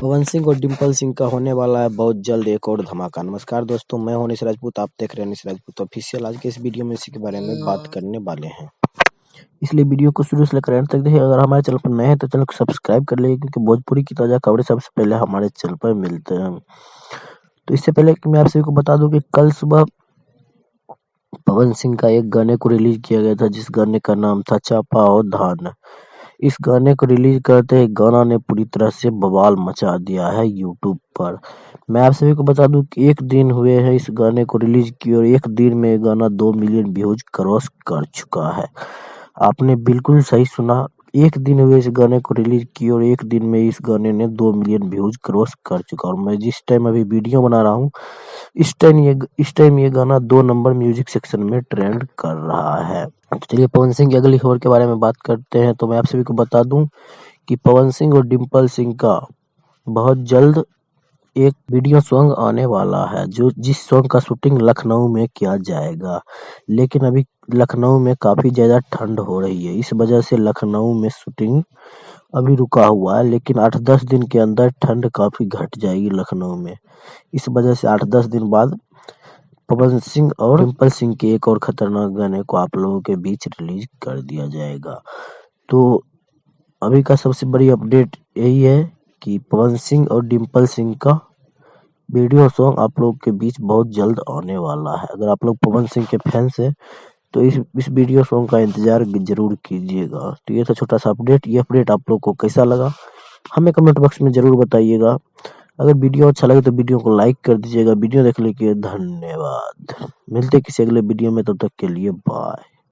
पवन सिंह और डिम्पल सिंह का होने वाला है बहुत जल्द एक और धमाका। नमस्कार दोस्तों, मैं हूं अनीश राजपूत, आप देख रहे हैं अनीश राजपूत ऑफिशियल। आज के इस वीडियो में इसी के बारे में बात करने वाले हैं, इसलिए वीडियो को शुरू से लेकर एंड तक देखिए। अगर हमारे चैनल पर नए हैं तो चैनल को सब्सक्राइब कर लीजिए, क्योंकि भोजपुरी की ताजा खबरें सबसे पहले हमारे चैनल पर मिलते हैं। तो इससे पहले कि मैं आप सभी को बता दूं कि कल सुबह पवन सिंह का एक गाने को रिलीज किया गया था, जिस गाने का नाम था चापा और धान। इस गाने को रिलीज करते ही गाना ने पूरी तरह से बवाल मचा दिया है यूट्यूब पर। मैं आप सभी को बता दूं कि एक दिन हुए हैं इस गाने को रिलीज किए और एक दिन में ये गाना 2 मिलियन व्यूज क्रॉस कर चुका है। आपने बिल्कुल सही सुना, एक दिन हुए इस गाने को रिलीज किए और एक दिन में इस गाने ने 2 मिलियन व्यूज क्रॉस कर चुका। और मैं जिस टाइम अभी वीडियो बना रहा हूँ, इस टाइम ये गाना 2 नंबर म्यूजिक सेक्शन में ट्रेंड कर रहा है। तो चलिए पवन सिंह की अगली खबर के बारे में बात करते हैं। तो मैं आप सभी को बता दूं कि पवन सिंह और डिम्पल सिंह का बहुत जल्द एक वीडियो सॉन्ग आने वाला है, जिस सॉन्ग का शूटिंग लखनऊ में किया जाएगा। लेकिन अभी लखनऊ में काफी ज्यादा ठंड हो रही है, इस वजह से लखनऊ में शूटिंग अभी रुका हुआ है। लेकिन 8-10 दिन के अंदर ठंड काफी घट जाएगी लखनऊ में। इस वजह से 8-10 दिन बाद पवन सिंह और डिम्पल सिंह के एक और खतरनाक गाने को आप लोगों के बीच रिलीज कर दिया जाएगा। तो अभी का सबसे बड़ी अपडेट यही है कि पवन सिंह और डिम्पल सिंह का वीडियो सॉन्ग आप लोग के बीच बहुत जल्द आने वाला है। अगर आप लोग पवन सिंह के फैंस हैं तो इस वीडियो सॉन्ग का इंतजार जरूर कीजिएगा। तो ये था छोटा सा अपडेट। ये अपडेट आप लोग को कैसा लगा हमें कमेंट बॉक्स में जरूर बताइएगा। अगर वीडियो अच्छा लगे तो वीडियो को लाइक कर दीजिएगा। वीडियो देखने के लिए धन्यवाद। मिलते हैं किसी अगले वीडियो में, तब तक के लिए बाय।